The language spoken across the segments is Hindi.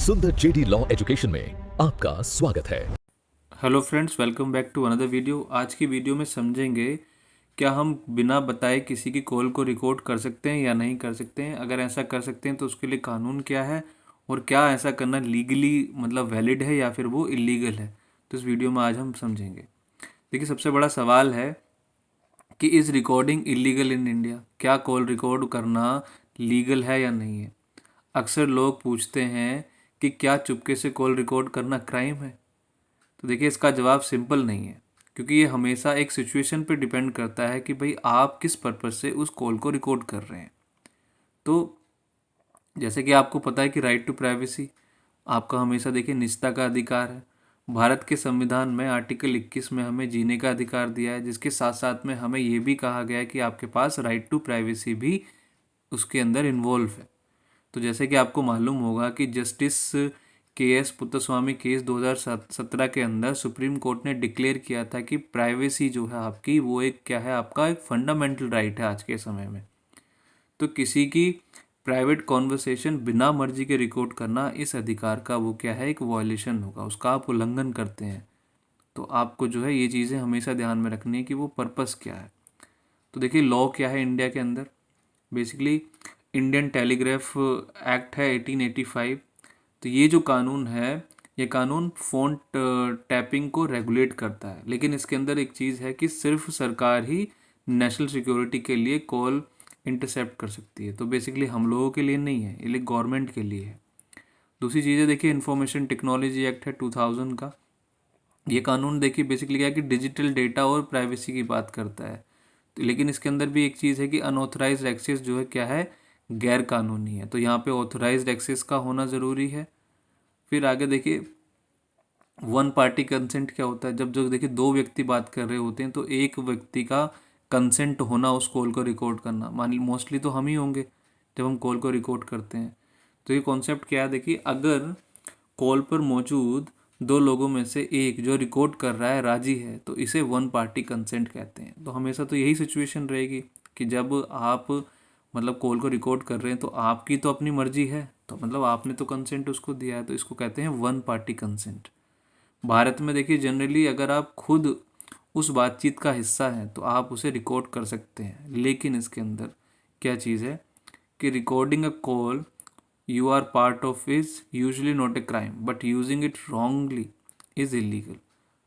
सुंदर जेडी लॉ एजुकेशन में आपका स्वागत है। Hello friends, welcome back to another video. आज की वीडियो में समझेंगे क्या हम बिना बताए किसी की कॉल को रिकॉर्ड कर सकते हैं या नहीं कर सकते हैं। अगर ऐसा कर सकते हैं तो उसके लिए कानून क्या है और क्या ऐसा करना लीगली मतलब वैलिड है या फिर वो इलीगल है। तो इस वीडियो में आज हम समझेंगे। देखिए, सबसे बड़ा सवाल है कि is recording illegal in India. क्या कॉल रिकॉर्ड करना लीगल है या नहीं है। अक्सर लोग पूछते हैं कि क्या चुपके से कॉल रिकॉर्ड करना क्राइम है। तो देखिए, इसका जवाब सिंपल नहीं है, क्योंकि ये हमेशा एक सिचुएशन पे डिपेंड करता है कि भाई आप किस पर्पज़ से उस कॉल को रिकॉर्ड कर रहे हैं। तो जैसे कि आपको पता है कि राइट टू प्राइवेसी आपका हमेशा देखिए निजता का अधिकार है। भारत के संविधान में आर्टिकल 21 में हमें जीने का अधिकार दिया है, जिसके साथ साथ में हमें ये भी कहा गया है कि आपके पास राइट टू प्राइवेसी भी उसके अंदर इन्वॉल्व है। तो जैसे कि आपको मालूम होगा कि जस्टिस के.एस. पुत्तस्वामी केस 2017 के अंदर सुप्रीम कोर्ट ने डिक्लेयर किया था कि प्राइवेसी जो है आपकी वो एक क्या है, आपका एक फंडामेंटल राइट है आज के समय में। तो किसी की प्राइवेट कॉन्वर्सेशन बिना मर्जी के रिकॉर्ड करना इस अधिकार का वो क्या है, एक वॉयलेशन होगा, उसका आप उल्लंघन करते हैं। तो आपको जो है ये चीज़ें हमेशा ध्यान में रखनी है कि वो पर्पस क्या है। तो देखिए, लॉ क्या है इंडिया के अंदर। बेसिकली इंडियन टेलीग्राफ एक्ट है 1885। तो ये जो कानून है, ये कानून फ़ोन टैपिंग को रेगुलेट करता है, लेकिन इसके अंदर एक चीज़ है कि सिर्फ सरकार ही नेशनल सिक्योरिटी के लिए कॉल इंटरसेप्ट कर सकती है। तो बेसिकली हम लोगों के लिए नहीं है, ये गवर्नमेंट के लिए है। दूसरी चीज़ है, देखिए इंफॉर्मेशन टेक्नोलॉजी एक्ट है 2000 का। ये कानून देखिए बेसिकली क्या है कि डिजिटल डेटा और प्राइवेसी की बात करता है। तो लेकिन इसके अंदर भी एक चीज़ है कि अनऑथराइज्ड एक्सेस जो है क्या है, गैर कानूनी है। तो यहाँ पे ऑथराइज्ड एक्सेस का होना ज़रूरी है। फिर आगे देखिए, वन पार्टी कंसेंट क्या होता है। जब जो देखिए दो व्यक्ति बात कर रहे होते हैं तो एक व्यक्ति का कंसेंट होना उस कॉल को रिकॉर्ड करना। मान ली मोस्टली तो हम ही होंगे जब हम कॉल को रिकॉर्ड करते हैं। तो ये कॉन्सेप्ट क्या है, देखिए अगर कॉल पर मौजूद दो लोगों में से एक जो रिकॉर्ड कर रहा है राजी है तो इसे वन पार्टी कंसेंट कहते हैं। तो हमेशा तो यही सिचुएशन रहेगी कि जब आप मतलब कॉल को रिकॉर्ड कर रहे हैं तो आपकी तो अपनी मर्जी है, तो मतलब आपने तो कंसेंट उसको दिया है, तो इसको कहते हैं वन पार्टी कंसेंट। भारत में देखिए जनरली अगर आप खुद उस बातचीत का हिस्सा हैं तो आप उसे रिकॉर्ड कर सकते हैं, लेकिन इसके अंदर क्या चीज़ है कि recording a call you are part of is usually not a crime but using it wrongly is illegal।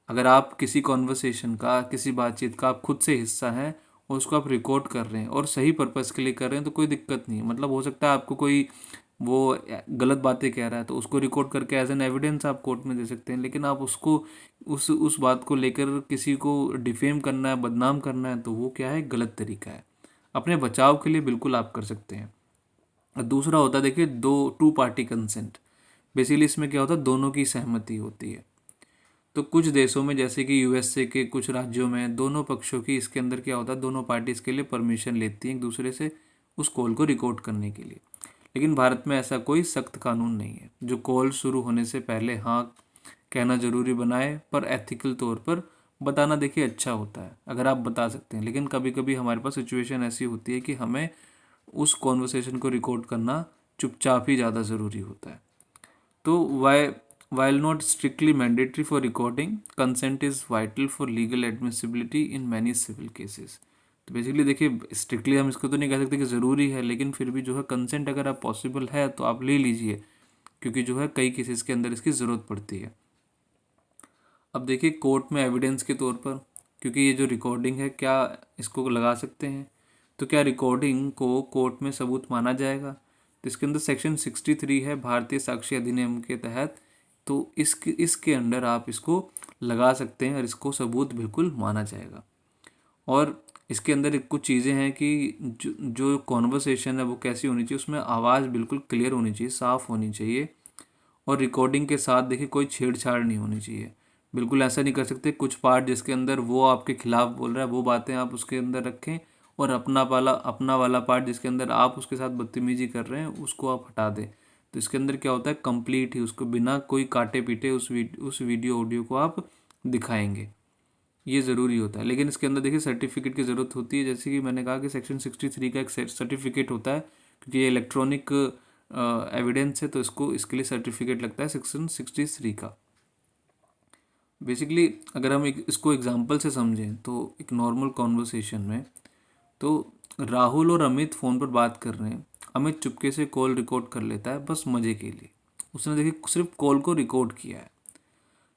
अगर आप किसी कॉन्वर्सेशन का, किसी बातचीत का आप खुद से हिस्सा हैं और उसको आप रिकॉर्ड कर रहे हैं और सही पर्पज़ के लिए कर रहे हैं तो कोई दिक्कत नहीं है। मतलब हो सकता है आपको कोई वो गलत बातें कह रहा है तो उसको रिकॉर्ड करके एज एन एविडेंस आप कोर्ट में दे सकते हैं, लेकिन आप उसको उस बात को लेकर किसी को डिफेम करना है, बदनाम करना है, तो वो क्या है, गलत तरीका है। अपने बचाव के लिए बिल्कुल आप कर सकते हैं। और दूसरा होता है देखिए टू पार्टी कंसेंट। बेसिकली इसमें क्या होता है, दोनों की सहमति होती है। तो कुछ देशों में जैसे कि यूएसए के कुछ राज्यों में दोनों पक्षों की इसके अंदर क्या होता है, दोनों पार्टीज के लिए परमिशन लेती हैं एक दूसरे से उस कॉल को रिकॉर्ड करने के लिए। लेकिन भारत में ऐसा कोई सख्त कानून नहीं है जो कॉल शुरू होने से पहले हाँ कहना ज़रूरी बनाए, पर एथिकल तौर पर बताना देखिए अच्छा होता है अगर आप बता सकते हैं। लेकिन कभी कभी हमारे पास सिचुएशन ऐसी होती है कि हमें उस कॉन्वर्सेशन को रिकॉर्ड करना चुपचाप ही ज़्यादा ज़रूरी होता है। तो while not strictly mandatory for recording, consent is vital for legal admissibility in many civil cases। तो बेसिकली देखिए स्ट्रिक्टली हम इसको तो नहीं कह सकते कि ज़रूरी है, लेकिन फिर भी जो है कंसेंट अगर आप पॉसिबल है तो आप ले लीजिए, क्योंकि जो है कई केसेस के अंदर इसकी ज़रूरत पड़ती है। अब देखिए कोर्ट में एविडेंस के तौर पर, क्योंकि ये जो रिकॉर्डिंग है क्या इसको लगा सकते हैं, तो क्या रिकॉर्डिंग को कोर्ट में सबूत माना जाएगा। तो इसके अंदर सेक्शन 63 है भारतीय साक्ष्य अधिनियम के तहत। तो इसके अंडर आप इसको लगा सकते हैं और इसको सबूत बिल्कुल माना जाएगा। और इसके अंदर एक कुछ चीज़ें हैं कि जो कॉन्वर्सेशन है वो कैसी होनी चाहिए, उसमें आवाज़ बिल्कुल क्लियर होनी चाहिए, साफ़ होनी चाहिए। और रिकॉर्डिंग के साथ देखिए कोई छेड़छाड़ नहीं होनी चाहिए। बिल्कुल ऐसा नहीं कर सकते कुछ पार्ट जिसके अंदर वो आपके खिलाफ बोल रहा है वो बातें आप उसके अंदर रखें, और अपना वाला पार्ट जिसके अंदर आप उसके साथ बदतमीजी कर रहे हैं उसको आप हटा दें। तो इसके अंदर क्या होता है, कंप्लीट ही उसको बिना कोई काटे पीटे उस वीडियो ऑडियो को आप दिखाएंगे, ये ज़रूरी होता है। लेकिन इसके अंदर देखिए सर्टिफिकेट की ज़रूरत होती है, जैसे कि मैंने कहा कि सेक्शन 63 का एक सर्टिफिकेट होता है, क्योंकि ये इलेक्ट्रॉनिक एविडेंस है, तो इसके लिए सर्टिफिकेट लगता है सेक्शन 63 का। बेसिकली अगर हम इसको एग्जांपल से समझें तो एक नॉर्मल कॉन्वर्सेशन में तो राहुल और अमित फ़ोन पर बात कर रहे हैं। अमित चुपके से कॉल रिकॉर्ड कर लेता है बस मज़े के लिए। उसने देखिए सिर्फ कॉल को रिकॉर्ड किया है।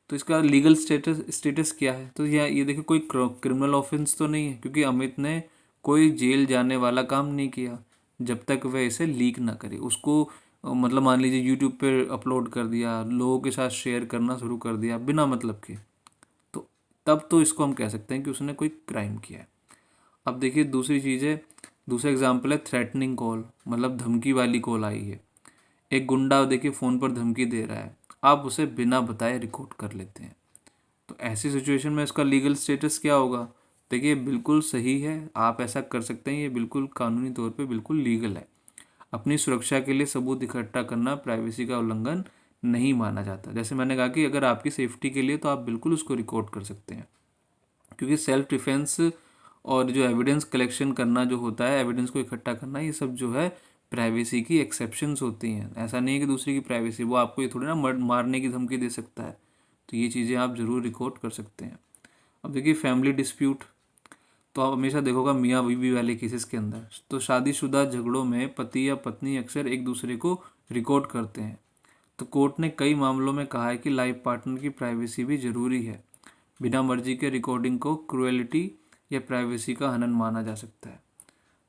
तो इसका लीगल स्टेटस क्या है? तो ये देखिए कोई क्रिमिनल ऑफेंस तो नहीं है, क्योंकि अमित ने कोई जेल जाने वाला काम नहीं किया जब तक वह इसे लीक ना करे। उसको मतलब मान लीजिए यूट्यूब पे अपलोड कर दिया, लोगों के साथ शेयर करना शुरू कर दिया बिना मतलब के, तो तब तो इसको हम कह सकते हैं कि उसने कोई क्राइम किया है। अब देखिए दूसरी चीज़ है, दूसरा एग्जाम्पल है थ्रेटनिंग कॉल, मतलब धमकी वाली कॉल आई है। एक गुंडा देखिए फ़ोन पर धमकी दे रहा है, आप उसे बिना बताए रिकॉर्ड कर लेते हैं। तो ऐसी सिचुएशन में इसका लीगल स्टेटस क्या होगा? देखिए बिल्कुल सही है, आप ऐसा कर सकते हैं, ये बिल्कुल कानूनी तौर पे बिल्कुल लीगल है। अपनी सुरक्षा के लिए सबूत इकट्ठा करना प्राइवेसी का उल्लंघन नहीं माना जाता। जैसे मैंने कहा कि अगर आपकी सेफ्टी के लिए तो आप बिल्कुल उसको रिकॉर्ड कर सकते हैं, क्योंकि सेल्फ डिफेंस और जो एविडेंस कलेक्शन करना जो होता है, एविडेंस को इकट्ठा करना, ये सब जो है प्राइवेसी की एक्सेप्शंस होती हैं। ऐसा नहीं है कि दूसरे की प्राइवेसी, वो आपको ये थोड़ी ना मारने की धमकी दे सकता है। तो ये चीज़ें आप ज़रूर रिकॉर्ड कर सकते हैं। अब देखिए फैमिली डिस्प्यूट, तो आप हमेशा देखोगा मियाँ बीवी वाले केसेस के अंदर, तो शादीशुदा झगड़ों में पति या पत्नी अक्सर एक दूसरे को रिकॉर्ड करते हैं। तो कोर्ट ने कई मामलों में कहा है कि लाइफ पार्टनर की प्राइवेसी भी जरूरी है। बिना मर्जी के रिकॉर्डिंग को क्रुएलिटी या प्राइवेसी का हनन माना जा सकता है।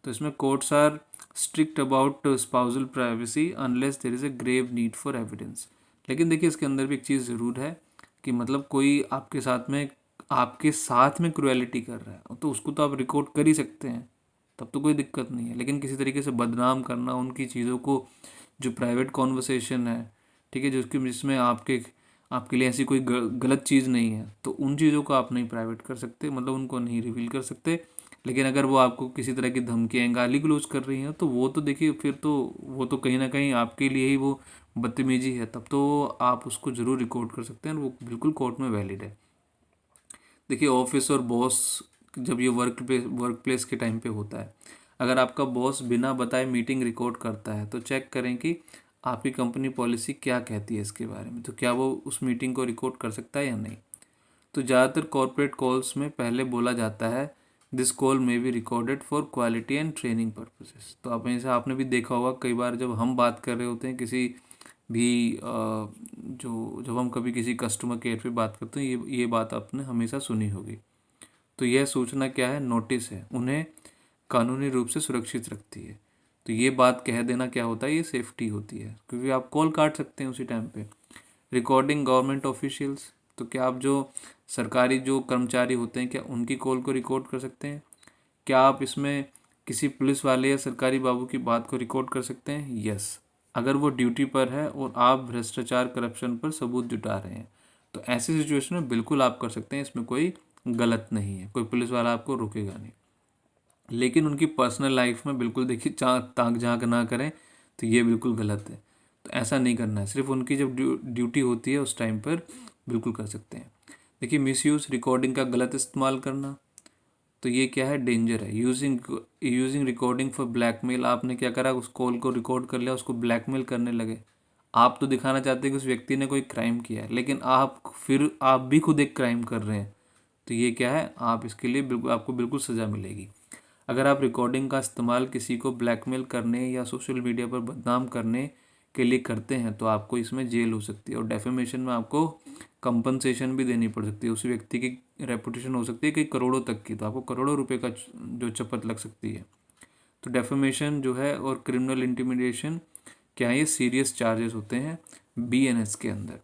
तो इसमें courts are strict about spousal privacy unless there is a grave need for evidence. लेकिन देखिए इसके अंदर भी एक चीज़ ज़रूर है कि मतलब कोई आपके साथ में क्रुएलिटी कर रहा है तो उसको तो आप रिकॉर्ड कर ही सकते हैं, तब तो कोई दिक्कत नहीं है। लेकिन किसी तरीके से बदनाम करना उनकी चीज़ों को, जो प्राइवेट कॉन्वर्सेशन है, ठीक है, जिसमें आपके लिए ऐसी कोई गलत चीज़ नहीं है, तो उन चीज़ों को आप नहीं प्राइवेट कर सकते, मतलब उनको नहीं रिवील कर सकते। लेकिन अगर वो आपको किसी तरह की धमकियाँ गाली गलौज कर रही हैं तो वो तो देखिए फिर तो वो तो कहीं ना कहीं आपके लिए ही वो बदतमीजी है, तब तो आप उसको ज़रूर रिकॉर्ड कर सकते हैं, वो बिल्कुल कोर्ट में वैलिड है। देखिए ऑफिस और बॉस, जब ये वर्क प्लेस के टाइम पे होता है, अगर आपका बॉस बिना बताए मीटिंग रिकॉर्ड करता है तो चेक करें कि आपकी कंपनी पॉलिसी क्या कहती है इसके बारे में। तो क्या वो उस मीटिंग को रिकॉर्ड कर सकता है या नहीं। तो ज़्यादातर कॉरपोरेट कॉल्स में पहले बोला जाता है दिस कॉल में be recorded for quality and training purposes. तो आप हमेशा आपने भी देखा होगा कई बार जब हम बात कर रहे होते हैं किसी भी जो जब हम कभी किसी कस्टमर केयर पे बात करते हैं, ये बात आपने हमेशा सुनी होगी। तो यह सूचना क्या है? नोटिस है, उन्हें कानूनी रूप से सुरक्षित रखती है। तो ये बात कह देना क्या होता है? ये सेफ्टी होती है, क्योंकि आप कॉल काट सकते हैं उसी टाइम पे। रिकॉर्डिंग गवर्नमेंट ऑफिशियल्स, तो क्या आप जो सरकारी जो कर्मचारी होते हैं क्या उनकी कॉल को रिकॉर्ड कर सकते हैं? क्या आप इसमें किसी पुलिस वाले या सरकारी बाबू की बात को रिकॉर्ड कर सकते हैं? यस, अगर वो ड्यूटी पर है और आप भ्रष्टाचार करप्शन पर सबूत जुटा रहे हैं, तो ऐसी सिचुएशन में बिल्कुल आप कर सकते हैं, इसमें कोई गलत नहीं है, कोई पुलिस वाला आपको रोकेगा नहीं। लेकिन उनकी पर्सनल लाइफ में बिल्कुल देखिए ताक झांक ना करें, तो ये बिल्कुल गलत है। तो ऐसा नहीं करना है, सिर्फ उनकी जब ड्यूटी होती है उस टाइम पर बिल्कुल कर सकते हैं। देखिए मिसयूज़, रिकॉर्डिंग का गलत इस्तेमाल करना, तो ये क्या है? डेंजर है। यूजिंग रिकॉर्डिंग फॉर ब्लैकमेल, आपने क्या करा, उस कॉल को रिकॉर्ड कर लिया, उसको ब्लैकमेल करने लगे। आप तो दिखाना चाहते हैं कि उस व्यक्ति ने कोई क्राइम किया है, लेकिन आप भी खुद एक क्राइम कर रहे हैं। तो ये क्या है? आप इसके लिए बिल्कुल आपको बिल्कुल सज़ा मिलेगी। अगर आप रिकॉर्डिंग का इस्तेमाल किसी को ब्लैकमेल करने या सोशल मीडिया पर बदनाम करने के लिए करते हैं तो आपको इसमें जेल हो सकती है, और डेफेमेशन में आपको कंपनसेशन भी देनी पड़ सकती है। उस व्यक्ति की रेपुटेशन हो सकती है कि करोड़ों तक की, तो आपको करोड़ों रुपए का जो चपत लग सकती है। तो डेफेमेशन जो है और क्रिमिनल इंटिमिडेशन क्या है? ये सीरियस चार्जेस होते हैं बीएनएस के अंदर।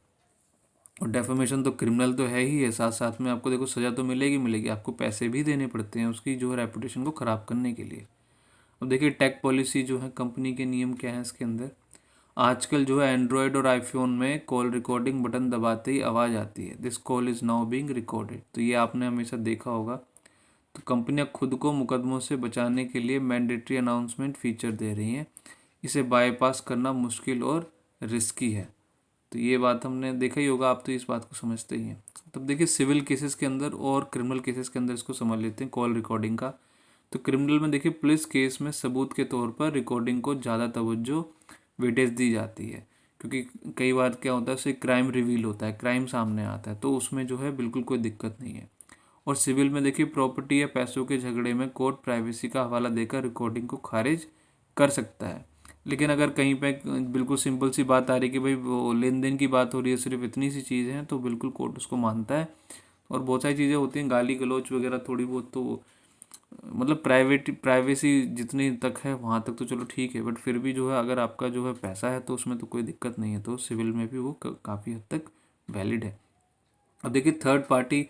और डेफेमेशन तो क्रिमिनल तो है ही है, साथ साथ में आपको देखो सज़ा तो मिलेगी, आपको पैसे भी देने पड़ते हैं उसकी जो रेपुटेशन को ख़राब करने के लिए। अब देखिए टैग पॉलिसी जो है, कंपनी के नियम क्या हैं इसके अंदर। आजकल जो है एंड्रॉयड और आईफोन में कॉल रिकॉर्डिंग बटन दबाते ही आवाज़ आती है, this call is now being recorded. तो ये आपने हमेशा देखा होगा। तो कंपनियां खुद को मुकदमों से बचाने के लिए मैंडेटरी अनाउंसमेंट फीचर दे रही हैं। इसे बाईपास करना मुश्किल और रिस्की है। तो ये बात हमने देखा ही होगा, आप तो इस बात को समझते ही हैं। तब देखिए सिविल केसेस के अंदर और क्रिमिनल केसेस के अंदर इसको समझ लेते हैं कॉल रिकॉर्डिंग का। तो क्रिमिनल में देखिए पुलिस केस में सबूत के तौर पर रिकॉर्डिंग को ज़्यादा तवज्जो वेटेज दी जाती है, क्योंकि कई बार क्या होता है उससे क्राइम रिवील होता है, क्राइम सामने आता है, तो उसमें जो है बिल्कुल कोई दिक्कत नहीं है। और सिविल में देखिए प्रॉपर्टी या पैसों के झगड़े में कोर्ट प्राइवेसी का हवाला देकर रिकॉर्डिंग को खारिज कर सकता है। लेकिन अगर कहीं पे बिल्कुल सिंपल सी बात आ रही कि भाई वो लेन देन की बात हो रही है, सिर्फ इतनी सी चीज़ है, तो बिल्कुल कोर्ट उसको मानता है। और बहुत सारी चीज़ें होती हैं, गाली गलौच वगैरह थोड़ी बहुत, तो मतलब प्राइवेसी जितनी तक है वहाँ तक तो चलो ठीक है, बट फिर भी जो है अगर आपका जो है पैसा है तो उसमें तो कोई दिक्कत नहीं है, तो सिविल में भी वो काफ़ी हद तक वैलिड है। अब देखिए थर्ड पार्टी,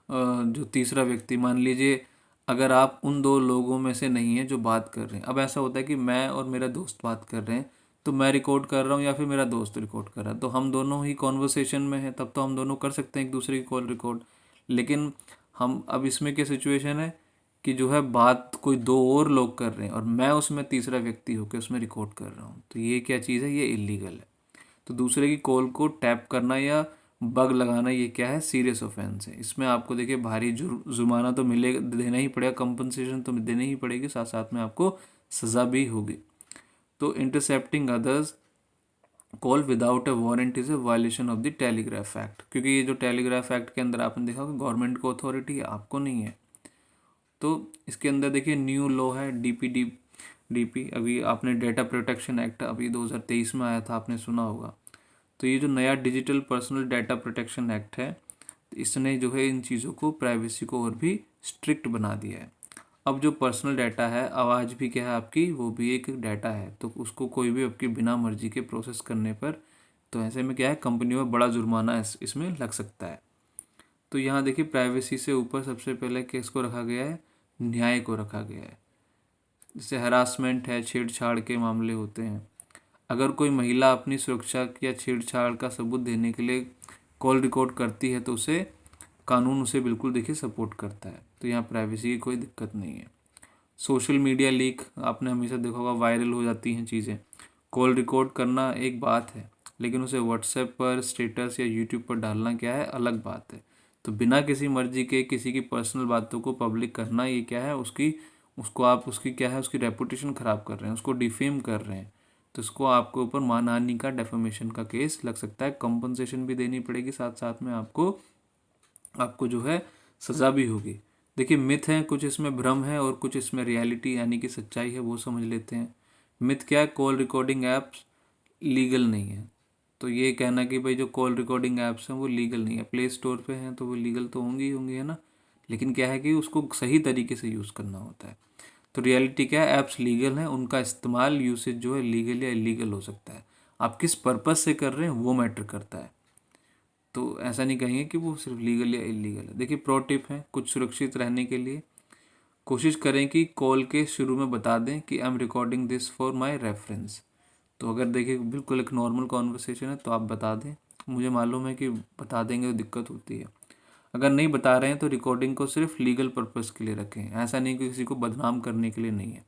जो तीसरा व्यक्ति, मान लीजिए अगर आप उन दो लोगों में से नहीं है जो बात कर रहे हैं। अब ऐसा होता है कि मैं और मेरा दोस्त बात कर रहे हैं, तो मैं रिकॉर्ड कर रहा हूँ या फिर मेरा दोस्त रिकॉर्ड कर रहा है, तो हम दोनों ही कॉन्वर्सेशन में है, तब तो हम दोनों कर सकते हैं एक दूसरे की कॉल रिकॉर्ड। लेकिन हम अब इसमें क्या सिचुएशन है कि जो है बात कोई दो और लोग कर रहे हैं और मैं उसमें तीसरा व्यक्ति होकर उसमें रिकॉर्ड कर रहा हूँ, तो ये क्या चीज़ है, ये इलीगल है। तो दूसरे की कॉल को टैप करना या बग लगाना, ये क्या है, सीरियस ऑफेंस है। इसमें आपको देखिए भारी जुर्माना तो मिलेगा, देना ही पड़ेगा, कंपनसेशन तो देनी ही पड़ेगी, साथ साथ में आपको सज़ा भी होगी। तो intercepting others call without a warrant is a violation of the telegraph act, क्योंकि ये जो टेलीग्राफ एक्ट के अंदर आपने देखा कि गवर्नमेंट को अथॉरिटी है, आपको नहीं है। तो इसके अंदर देखिए न्यू लॉ है डीपी, अभी आपने डेटा प्रोटेक्शन एक्ट अभी 2023 में आया था, आपने सुना होगा। तो ये जो नया digital personal data protection act है, इसने जो है इन चीज़ों को, प्राइवेसी को और भी स्ट्रिक्ट बना दिया है। अब जो पर्सनल डाटा है, आवाज़ भी क्या है आपकी, वो भी एक डाटा है, तो उसको कोई भी आपकी बिना मर्जी के प्रोसेस करने पर, तो ऐसे में क्या है, कंपनियों में बड़ा जुर्माना इसमें लग सकता है। तो यहाँ देखिए प्राइवेसी से ऊपर सबसे पहले केस को रखा गया है, न्याय को रखा गया है। जैसे हरासमेंट है, छेड़छाड़ के मामले होते हैं, अगर कोई महिला अपनी सुरक्षा या छेड़छाड़ का सबूत देने के लिए कॉल रिकॉर्ड करती है, तो उसे कानून उसे बिल्कुल देखिए सपोर्ट करता है, तो यहाँ प्राइवेसी की कोई दिक्कत नहीं है। सोशल मीडिया लीक, आपने हमेशा देखा होगा, वायरल हो जाती हैं चीज़ें। कॉल रिकॉर्ड करना एक बात है, लेकिन उसे व्हाट्सएप पर स्टेटस या यूट्यूब पर डालना क्या है, अलग बात है। तो बिना किसी मर्जी के किसी की पर्सनल बातों को पब्लिक करना, ये क्या है, उसकी क्या है, उसकी रेपुटेशन ख़राब कर रहे हैं, उसको डिफेम कर रहे हैं, तो इसको आपके ऊपर मानहानि का, डेफेमेशन का केस लग सकता है। कंपनसेशन भी देनी पड़ेगी, साथ साथ में आपको आपको जो है सज़ा भी होगी। देखिए मिथ है कुछ, इसमें भ्रम है और कुछ इसमें रियलिटी यानी कि सच्चाई है, वो समझ लेते हैं। मिथ क्या है, कॉल रिकॉर्डिंग ऐप्स लीगल नहीं है। तो ये कहना कि भाई जो कॉल रिकॉर्डिंग ऐप्स हैं वो लीगल नहीं है, प्ले स्टोर पे हैं तो वो लीगल तो होंगी ही होंगी, है ना। लेकिन क्या है कि उसको सही तरीके से यूज़ करना होता है। तो रियलिटी क्या है, ऐप्स लीगल हैं, उनका इस्तेमाल, यूसेज जो है लीगल या इलीगल हो सकता है। आप किस पर्पज़ से कर रहे हैं वो मैटर करता है। तो ऐसा नहीं कहेंगे कि वो सिर्फ लीगल या इलीगल है। देखिए प्रो टिप है, कुछ सुरक्षित रहने के लिए कोशिश करें कि कॉल के शुरू में बता दें कि I am recording this for my reference. तो अगर देखिए बिल्कुल एक नॉर्मल कॉन्वर्सेशन है तो आप बता दें, मुझे मालूम है कि बता देंगे तो दिक्कत होती है। अगर नहीं बता रहे हैं तो रिकॉर्डिंग को सिर्फ लीगल पर्पज़ के लिए रखें, ऐसा नहीं कि किसी को बदनाम करने के लिए नहीं है।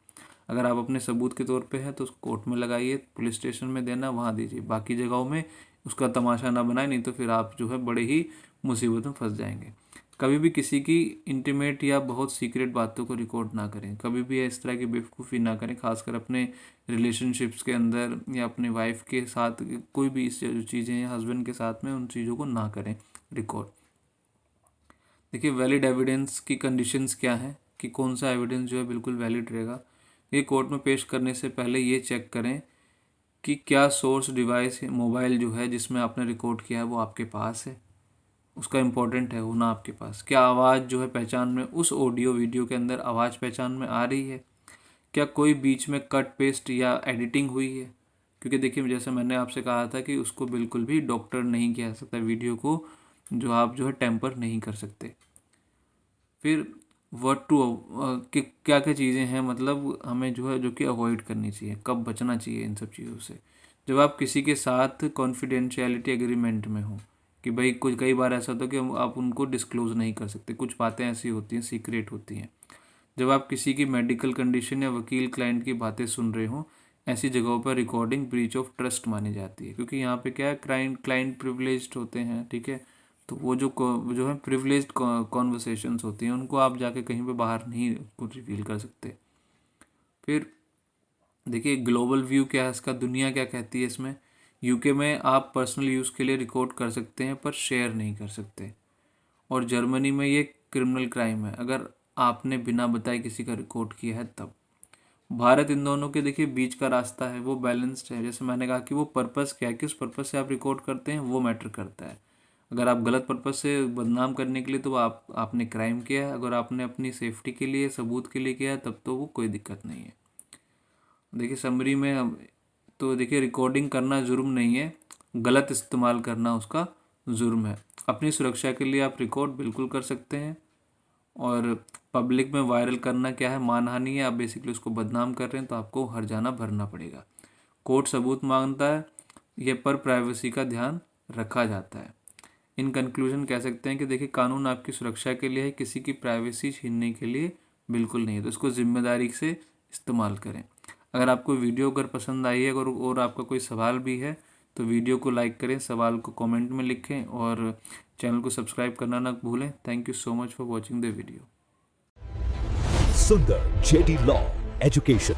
अगर आप अपने सबूत के तौर पे है तो उसको कोर्ट में लगाइए, पुलिस स्टेशन में देना, वहाँ दीजिए, बाकी जगहों में उसका तमाशा ना बनाए, नहीं तो फिर आप जो है बड़े ही मुसीबत में फंस जाएंगे। कभी भी किसी की इंटीमेट या बहुत सीक्रेट बातों को रिकॉर्ड ना करें, कभी भी इस तरह की बेवकूफ़ी ना करें, खासकर अपने रिलेशनशिप्स के अंदर या अपने वाइफ के साथ, कोई भी इस जो चीज़ें या हस्बैंड के साथ में, उन चीज़ों को ना करें रिकॉर्ड। देखिए वैलिड एविडेंस की कंडीशंस क्या हैं, कि कौन सा एविडेंस जो है बिल्कुल वैलिड रहेगा। ये कोर्ट में पेश करने से पहले ये चेक करें कि क्या सोर्स डिवाइस मोबाइल जो है जिसमें आपने रिकॉर्ड किया है वो आपके पास है, उसका इम्पोर्टेंट है होना आपके पास। क्या आवाज़ जो है पहचान में, उस ऑडियो वीडियो के अंदर आवाज़ पहचान में आ रही है, क्या कोई बीच में कट पेस्ट या एडिटिंग हुई है, क्योंकि देखिए जैसे मैंने आपसे कहा था कि उसको बिल्कुल भी डॉक्टर नहीं कह सकता, वीडियो को जो आप जो है टेम्पर नहीं कर सकते। फिर व्हाट टू, कि क्या क्या चीज़ें हैं, मतलब हमें जो है जो कि अवॉइड करनी चाहिए, कब बचना चाहिए इन सब चीज़ों से। जब आप किसी के साथ कॉन्फिडेंशियलिटी एग्रीमेंट में हो, कि भाई कुछ कई बार ऐसा होता है कि आप उनको डिस्क्लोज़ नहीं कर सकते, कुछ बातें ऐसी होती हैं, सीक्रेट होती हैं। जब आप किसी की मेडिकल कंडीशन या वकील क्लाइंट की बातें सुन रहे हो, ऐसी जगहों पर रिकॉर्डिंग ब्रीच ऑफ ट्रस्ट मानी जाती है, क्योंकि यहाँ पे क्या है, क्लाइंट प्रिविलेज्ड होते हैं, ठीक है। तो वो जो है प्रिविलेज्ड कॉन्वर्सेशंस होती हैं, उनको आप जाके कहीं पे बाहर नहीं कुछ रिवील कर सकते। फिर देखिए ग्लोबल व्यू क्या है इसका, दुनिया क्या कहती है इसमें। यूके में आप पर्सनल यूज़ के लिए रिकॉर्ड कर सकते हैं पर शेयर नहीं कर सकते। और जर्मनी में ये क्रिमिनल क्राइम है अगर आपने बिना बताए किसी का रिकॉर्ड किया है तब। भारत इन दोनों के देखिए बीच का रास्ता है, वो बैलेंस्ड है। जैसे मैंने कहा कि वो पर्पस क्या है, किस पर्पस से आप रिकॉर्ड करते हैं वो मैटर करता है। अगर आप गलत पर्पस से बदनाम करने के लिए तो आपने क्राइम किया है। अगर आपने अपनी सेफ्टी के लिए, सबूत के लिए किया है तब तो वो कोई दिक्कत नहीं है। देखिए समरी में तो देखिए रिकॉर्डिंग करना जुर्म नहीं है, गलत इस्तेमाल करना उसका जुर्म है। अपनी सुरक्षा के लिए आप रिकॉर्ड बिल्कुल कर सकते हैं। और पब्लिक में वायरल करना क्या है, मानहानि है, आप बेसिकली उसको बदनाम कर रहे हैं तो आपको हर्जाना भरना पड़ेगा। कोर्ट सबूत मांगता है, ये पर प्राइवेसी का ध्यान रखा जाता है। इन कंक्लूजन कह सकते हैं कि देखिए कानून आपकी सुरक्षा के लिए है, किसी की प्राइवेसी छीनने के लिए बिल्कुल नहीं है। तो इसको जिम्मेदारी से इस्तेमाल करें। अगर आपको वीडियो अगर पसंद आई है और आपका कोई सवाल भी है तो वीडियो को लाइक करें, सवाल को कमेंट में लिखें और चैनल को सब्सक्राइब करना ना भूलें। Thank you so much for watching the video. सुंदर जेडी लॉ एजुकेशन।